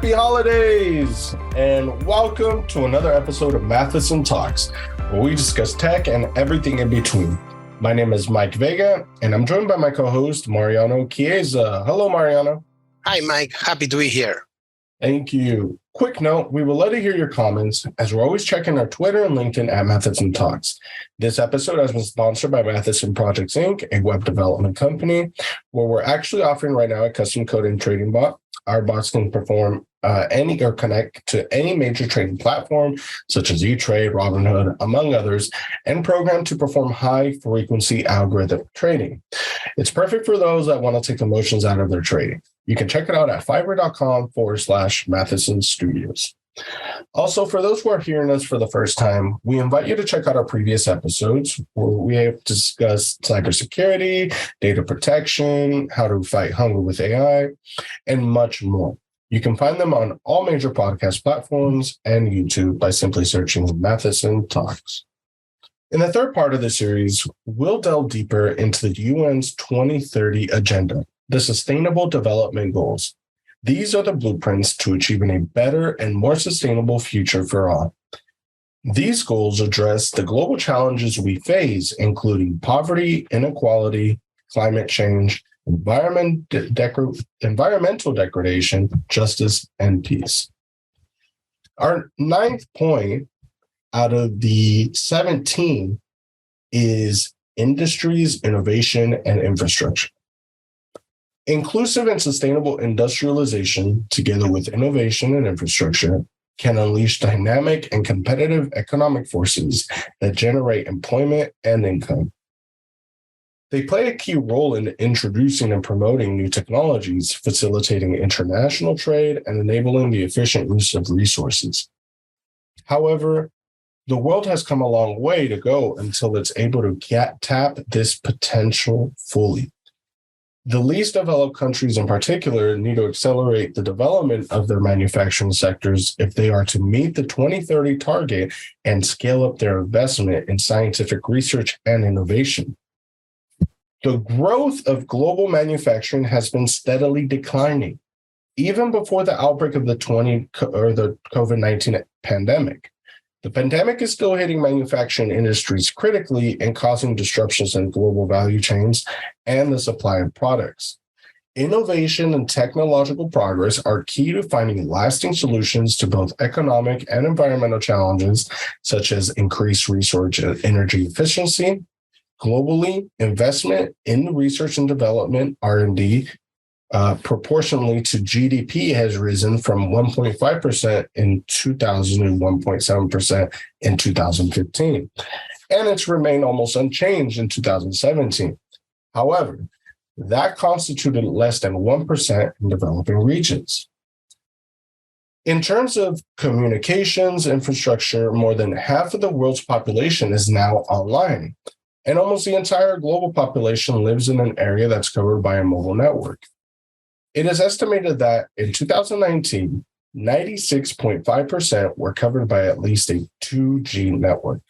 Happy holidays, and welcome to another episode of Matheson Talks, where we discuss tech and everything in between. My name is Mike Vega, and I'm joined by my co-host, Mariano Chiesa. Hello, Mariano. Hi, Mike. Happy to be here. Thank you. Quick note, we will love to hear your comments, as we're always checking our Twitter and LinkedIn at Matheson Talks. This episode has been sponsored by Matheson Projects, Inc., a web development company, where we're actually offering right now a custom code and trading bot. Our bots can perform any or connect to any major trading platform, such as E-Trade, Robinhood, among others, and programmed to perform high-frequency algorithmic trading. It's perfect for those that want to take emotions out of their trading. You can check it out at fiverr.com/Matheson Studios. Also, for those who are hearing us for the first time, we invite you to check out our previous episodes where we have discussed cybersecurity, data protection, how to fight hunger with AI, and much more. You can find them on all major podcast platforms and YouTube by simply searching Matheson Talks. In the third part of the series, we'll delve deeper into the UN's 2030 agenda, the Sustainable Development Goals. These are the blueprints to achieving a better and more sustainable future for all. These goals address the global challenges we face, including poverty, inequality, climate change, environmental degradation, justice, and peace. Our ninth point out of the 17 is industries, innovation, and infrastructure. Inclusive and sustainable industrialization, together with innovation and infrastructure, can unleash dynamic and competitive economic forces that generate employment and income. They play a key role in introducing and promoting new technologies, facilitating international trade, and enabling the efficient use of resources. However, the world has come a long way to go until it's able to tap this potential fully. The least developed countries in particular need to accelerate the development of their manufacturing sectors if they are to meet the 2030 target and scale up their investment in scientific research and innovation. The growth of global manufacturing has been steadily declining, even before the outbreak of the COVID-19 pandemic. The pandemic is still hitting manufacturing industries critically and causing disruptions in global value chains and the supply of products. Innovation and technological progress are key to finding lasting solutions to both economic and environmental challenges, such as increased resource and energy efficiency. Globally, investment in research and development, R&D, proportionally to GDP has risen from 1.5% in 2000 and 1.7% in 2015, and it's remained almost unchanged in 2017. However, that constituted less than 1% in developing regions. In terms of communications infrastructure, more than half of the world's population is now online, and almost the entire global population lives in an area that's covered by a mobile network. It is estimated that in 2019, 96.5% were covered by at least a 2G network.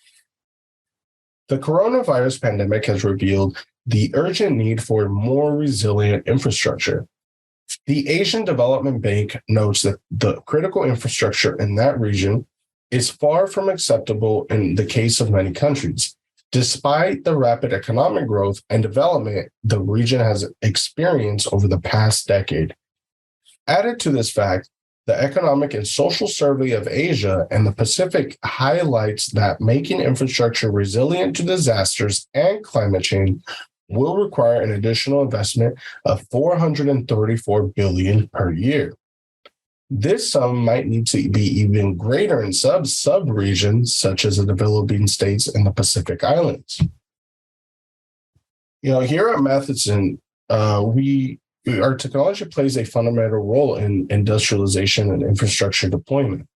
The coronavirus pandemic has revealed the urgent need for more resilient infrastructure. The Asian Development Bank notes that the critical infrastructure in that region is far from acceptable in the case of many countries. Despite the rapid economic growth and development the region has experienced over the past decade. Added to this fact, the Economic and Social Survey of Asia and the Pacific highlights that making infrastructure resilient to disasters and climate change will require an additional investment of $434 billion per year. This sum might need to be even greater in sub-regions, such as the developing states in the Pacific Islands. Here at Matheson, our technology plays a fundamental role in industrialization and infrastructure deployment.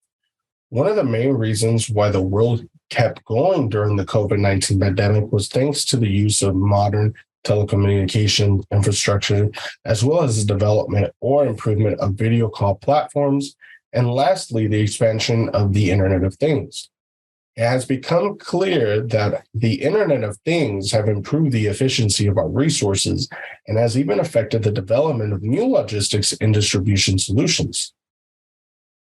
One of the main reasons why the world kept going during the COVID-19 pandemic was thanks to the use of modern telecommunication infrastructure, as well as the development or improvement of video call platforms, and lastly, the expansion of the Internet of Things. It has become clear that the Internet of Things have improved the efficiency of our resources and has even affected the development of new logistics and distribution solutions.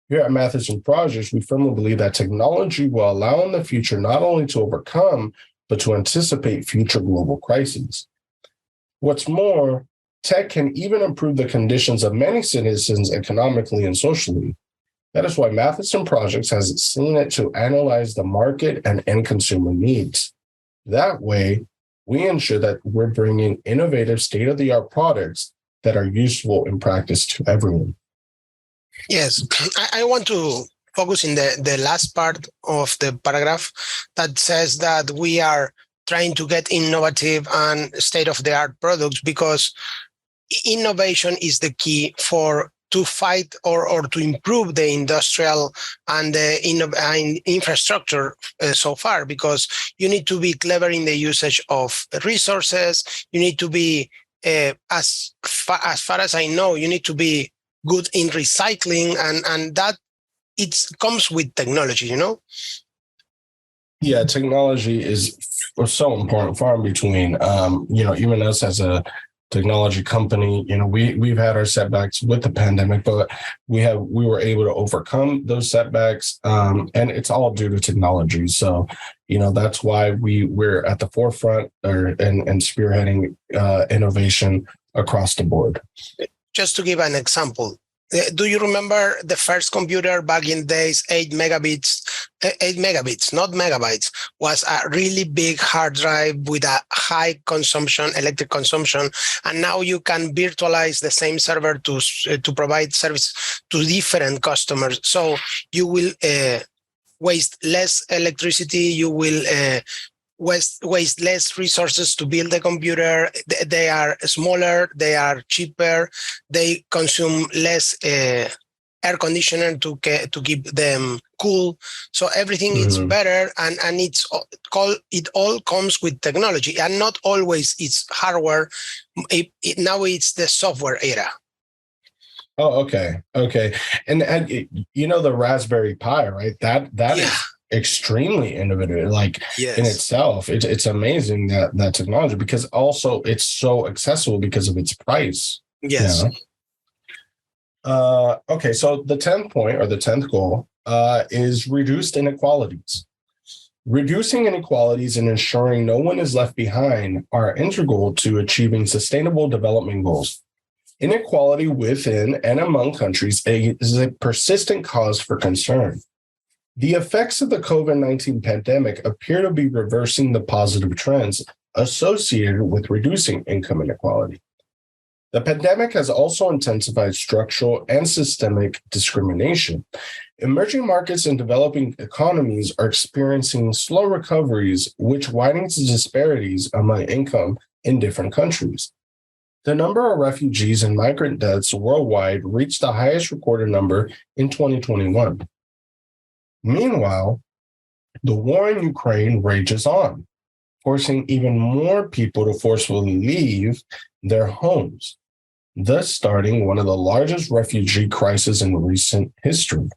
Here at Matheson Projects, we firmly believe that technology will allow in the future not only to overcome, but to anticipate future global crises. What's more, tech can even improve the conditions of many citizens economically and socially. That is why Matheson Projects has seen it to analyze the market and end consumer needs. That way, we ensure that we're bringing innovative state-of-the-art products that are useful in practice to everyone. Yes, I want to focus in the last part of the paragraph that says that we are trying to get innovative and state-of-the-art products, because innovation is the key to fight or to improve the industrial and the infrastructure so far, because you need to be clever in the usage of resources. You need to be, as far as I know, you need to be good in recycling, and that it comes with technology, Yeah, technology is so important, far in between. Even us as a technology company, we've had our setbacks with the pandemic, but we were able to overcome those setbacks, and it's all due to technology. So, that's why we're at the forefront and spearheading innovation across the board. Just to give an example, do you remember the first computer back in days, 8 megabits, not megabytes, was a really big hard drive with a high consumption, electric consumption. And now you can virtualize the same server to provide service to different customers. So you will waste less electricity, you will waste less resources to build the computer. They are smaller, they are cheaper, they consume less air conditioner to keep them cool. So everything is better, and it all comes with technology, and not always it's hardware. Now it's the software era. Oh, okay. And the Raspberry Pi, right? That is extremely innovative, in itself. It's amazing that technology, because also it's so accessible because of its price. Yes. Okay, so the 10th point, or the 10th goal, is reduced inequalities. Reducing inequalities and ensuring no one is left behind are integral to achieving sustainable development goals. Inequality within and among countries is a persistent cause for concern. The effects of the COVID-19 pandemic appear to be reversing the positive trends associated with reducing income inequality. The pandemic has also intensified structural and systemic discrimination. Emerging markets and developing economies are experiencing slow recoveries, which widens the disparities among income in different countries. The number of refugees and migrant deaths worldwide reached the highest recorded number in 2021. Meanwhile, the war in Ukraine rages on, forcing even more people to forcefully leave their homes, thus starting one of the largest refugee crises in recent history.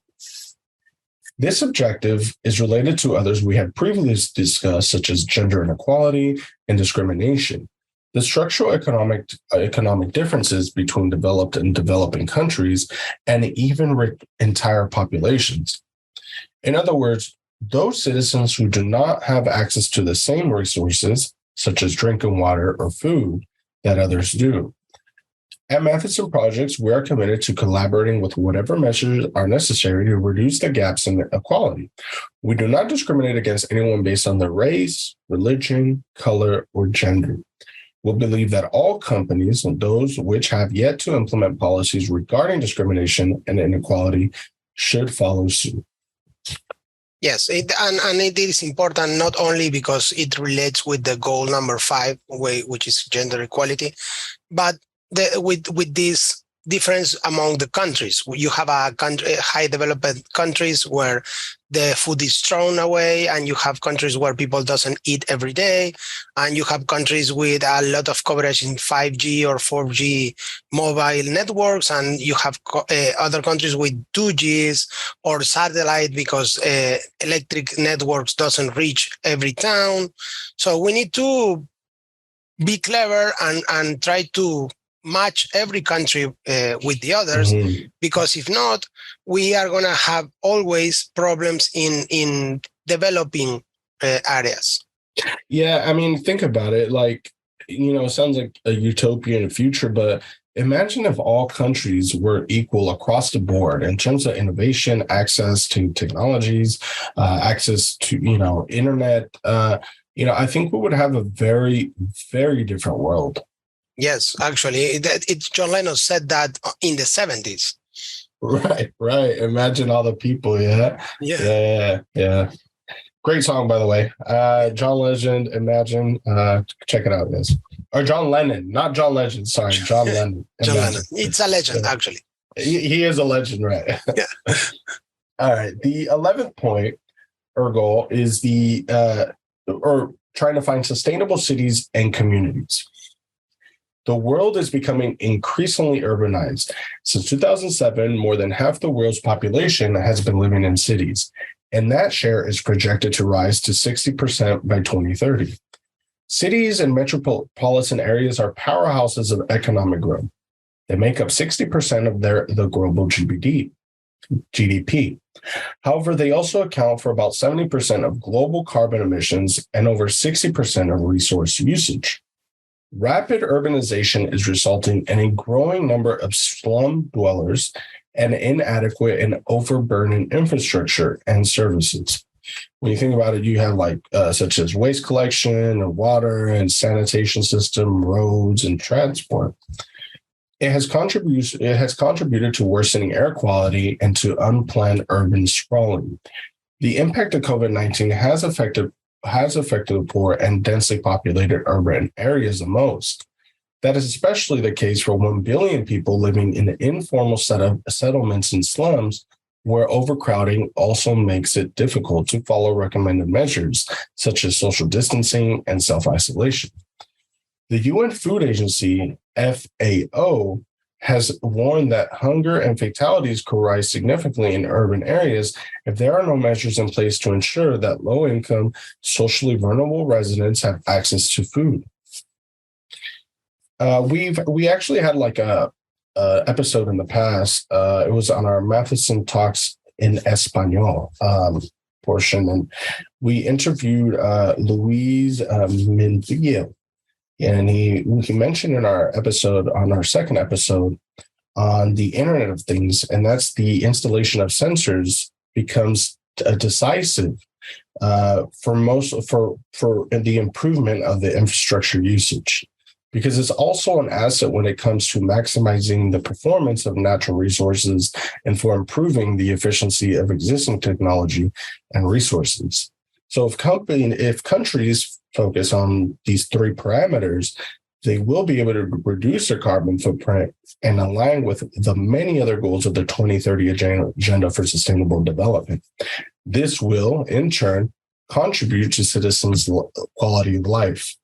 This objective is related to others we had previously discussed, such as gender inequality and discrimination. The structural economic differences between developed and developing countries, and even entire populations. In other words, those citizens who do not have access to the same resources, such as drinking water or food, that others do. At Matheson Projects, we are committed to collaborating with whatever measures are necessary to reduce the gaps in equality. We do not discriminate against anyone based on their race, religion, color, or gender. We believe that all companies, and those which have yet to implement policies regarding discrimination and inequality, should follow suit. Yes, and it is important not only because it relates with the goal number 5, which is gender equality, but with this difference among the countries. You have high developed countries where the food is thrown away, and you have countries where people doesn't eat every day, and you have countries with a lot of coverage in 5G or 4G mobile networks, and you have other countries with 2Gs or satellite, because electric networks doesn't reach every town. So we need to be clever and try to match every country with the others, because if not, we are going to have always problems in developing areas. Yeah, I mean, think about it. Like, it sounds like a utopian future, but imagine if all countries were equal across the board in terms of innovation, access to technologies, access to, internet. I think we would have a very, very different world. Yes, actually, John Lennon said that in the 70s. Right. Imagine all the people. Yeah. Great song, by the way. John Legend, Imagine. Check it out, guys. Or John Lennon, not John Legend. Sorry, John Lennon. John Lennon. It's a legend, actually. He is a legend, right? Yeah. All right. The 11th point or goal is trying to find sustainable cities and communities. The world is becoming increasingly urbanized. Since 2007, more than half the world's population has been living in cities, and that share is projected to rise to 60% by 2030. Cities and metropolitan areas are powerhouses of economic growth. They make up 60% of the global GDP. However, they also account for about 70% of global carbon emissions and over 60% of resource usage. Rapid urbanization is resulting in a growing number of slum dwellers and inadequate and overburdened infrastructure and services. When you think about it, you have such as waste collection and water and sanitation system, roads and transport. It has contributed to worsening air quality and to unplanned urban sprawling. The impact of COVID-19 has affected the poor and densely populated urban areas the most. That is especially the case for 1 billion people living in informal settlements and slums, where overcrowding also makes it difficult to follow recommended measures, such as social distancing and self-isolation. The UN Food Agency, FAO, has warned that hunger and fatalities could rise significantly in urban areas if there are no measures in place to ensure that low-income, socially vulnerable residents have access to food. We actually had a episode in the past. It was on our Matheson Talks in Espanol portion, and we interviewed Luis Menvillo. And he mentioned in our second episode on the Internet of Things, and that's the installation of sensors becomes decisive for the improvement of the infrastructure usage, because it's also an asset when it comes to maximizing the performance of natural resources and for improving the efficiency of existing technology and resources. So if countries focus on these three parameters, they will be able to reduce their carbon footprint and align with the many other goals of the 2030 Agenda for Sustainable Development. This will, in turn, contribute to citizens' quality of life.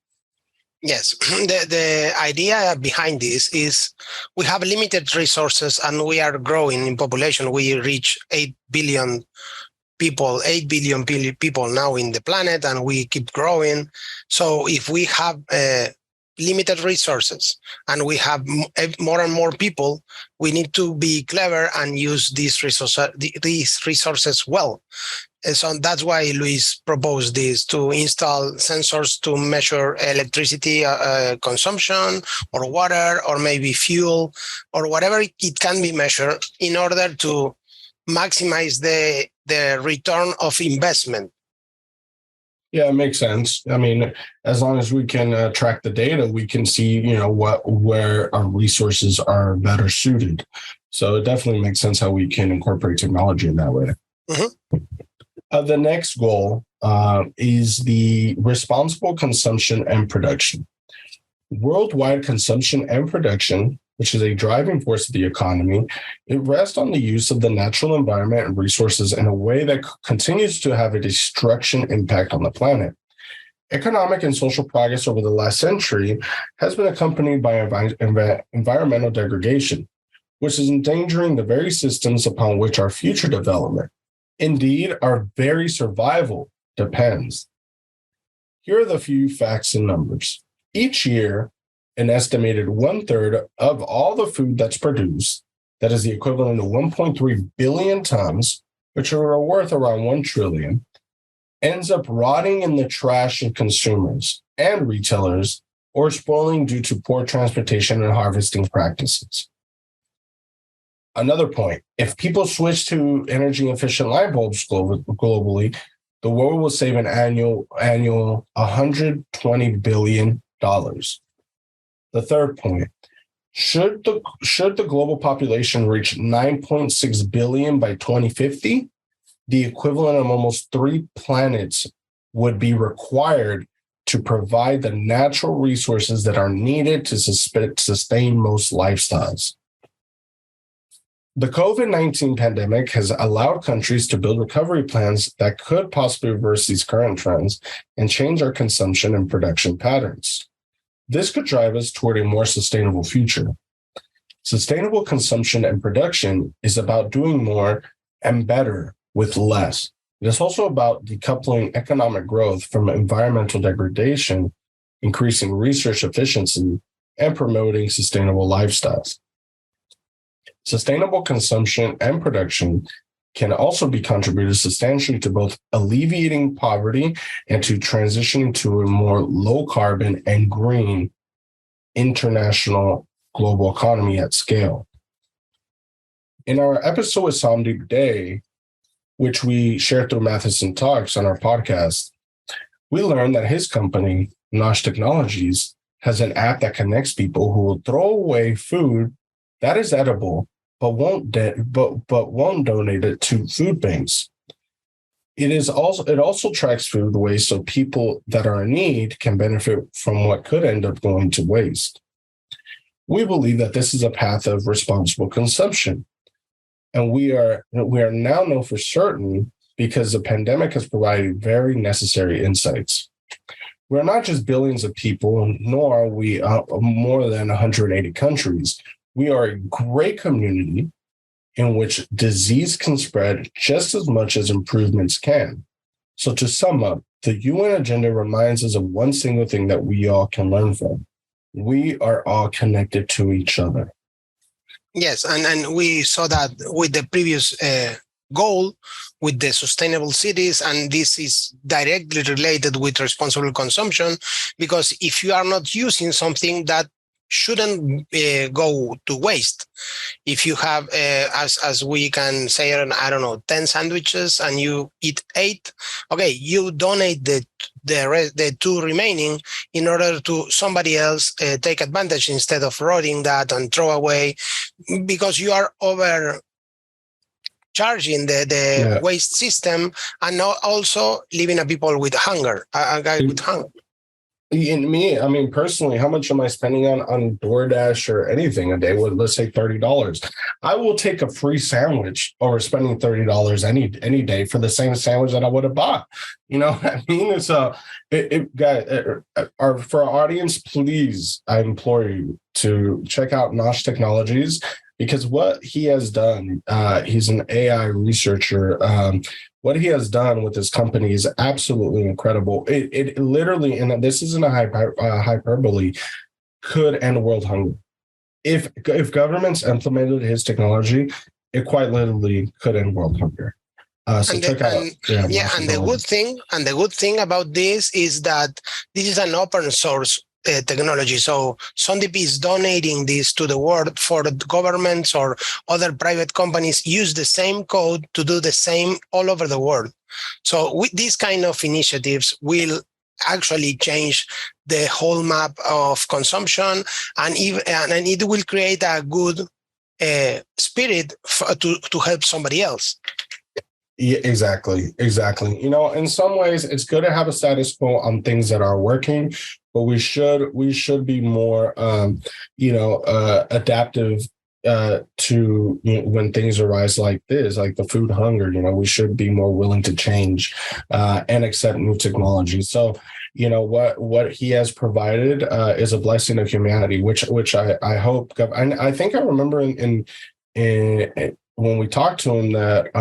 Yes, the idea behind this is we have limited resources and we are growing in population. We reach 8 billion people now in the planet, and we keep growing. So if we have limited resources and we have more and more people, we need to be clever and use these resources well. And so that's why Luis proposed this, to install sensors to measure electricity consumption or water or maybe fuel or whatever it can be measured in order to maximize the return of investment. Yeah, it makes sense. I mean, as long as we can track the data, we can see, where our resources are better suited. So it definitely makes sense how we can incorporate technology in that way. Mm-hmm. The next goal is the responsible consumption and production. Worldwide consumption and production, which is a driving force of the economy, it rests on the use of the natural environment and resources in a way that continues to have a destruction impact on the planet. Economic and social progress over the last century has been accompanied by environmental degradation, which is endangering the very systems upon which our future development, indeed our very survival, depends. Here are the few facts and numbers. Each year, an estimated 1/3 of all the food that's produced, that is the equivalent of 1.3 billion tons, which are worth around 1 trillion, ends up rotting in the trash of consumers and retailers or spoiling due to poor transportation and harvesting practices. Another point, if people switch to energy efficient light bulbs globally, the world will save an annual $120 billion. The third point, should the global population reach 9.6 billion by 2050, the equivalent of almost 3 planets would be required to provide the natural resources that are needed to sustain most lifestyles. The COVID-19 pandemic has allowed countries to build recovery plans that could possibly reverse these current trends and change our consumption and production patterns. This could drive us toward a more sustainable future. Sustainable consumption and production is about doing more and better with less. It is also about decoupling economic growth from environmental degradation, increasing research efficiency, and promoting sustainable lifestyles. Sustainable consumption and production can also be contributed substantially to both alleviating poverty and to transitioning to a more low carbon and green international global economy at scale. In our episode with Samdeep Day, which we shared through Matheson Talks on our podcast, we learned that his company, Nosh Technologies, has an app that connects people who will throw away food that is edible but won't donate it to food banks. It also tracks food waste so people that are in need can benefit from what could end up going to waste. We believe that this is a path of responsible consumption. And we are now know for certain because the pandemic has provided very necessary insights. We're not just billions of people, nor are we more than 180 countries. We are a great community in which disease can spread just as much as improvements can. So to sum up, the UN agenda reminds us of one single thing that we all can learn from. We are all connected to each other. Yes, and we saw that with the previous goal with the sustainable cities, and this is directly related with responsible consumption, because if you are not using something, that shouldn't go to waste. If you have, as we can say, I don't know, 10 sandwiches and you eat 8, okay, you donate the 2 remaining in order to somebody else take advantage instead of rotting that and throw away, because you are overcharging the waste system and not also leaving a people with hunger, a guy with hunger. In me, I mean, personally, how much am I spending on DoorDash or anything a day? Well, let's say $30. I will take a free sandwich over spending $30 any day for the same sandwich that I would have bought. You know what I mean? It's guys, for our audience, please, I implore you to check out Nosh Technologies, because what he has done, he's an AI researcher. What he has done with his company is absolutely incredible. It literally, and this isn't a hyperbole, could end world hunger. If governments implemented his technology, it quite literally could end world hunger. So check out. And the good thing about this is that this is an open source technology. So Sandeep is donating this to the world for the governments or other private companies use the same code to do the same all over the world. So with these kind of initiatives will actually change the whole map of consumption, and it will create a good spirit to help somebody else. Yeah, exactly. You know, in some ways, it's good to have a status quo on things that are working, but we should be more, adaptive to when things arise like this, like the food hunger. You know, we should be more willing to change and accept new technology. So, you know, what he has provided is a blessing of humanity, which I hope. And I think I remember in when we talked to him that.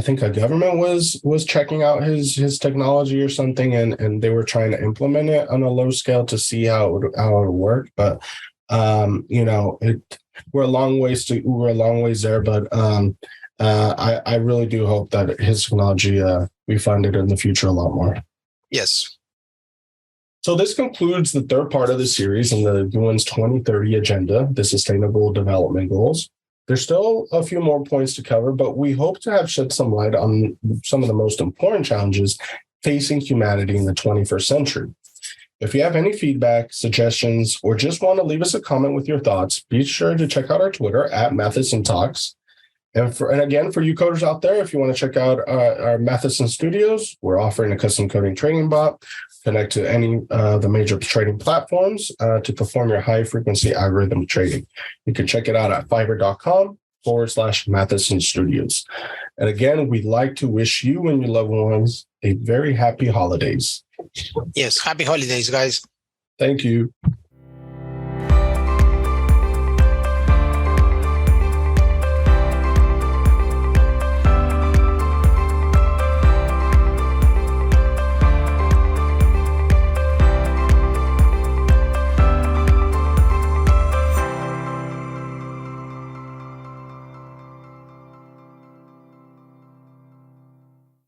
I think a government was checking out his technology or something, and they were trying to implement it on a low scale to see how it would work. But we're a long ways there. But I really do hope that his technology we find it in the future a lot more. Yes. So this concludes the third part of the series in the UN's 2030 agenda, the Sustainable Development Goals. There's still a few more points to cover, but we hope to have shed some light on some of the most important challenges facing humanity in the 21st century. If you have any feedback, suggestions, or just want to leave us a comment with your thoughts, be sure to check out our Twitter at Matheson Talks. And again, for you coders out there, if you want to check out our Matheson Studios, we're offering a custom coding trading bot. Connect to any of the major trading platforms to perform your high-frequency algorithm trading. You can check it out at fiverr.com/Matheson Studios. And again, we'd like to wish you and your loved ones a very happy holidays. Yes, happy holidays, guys. Thank you.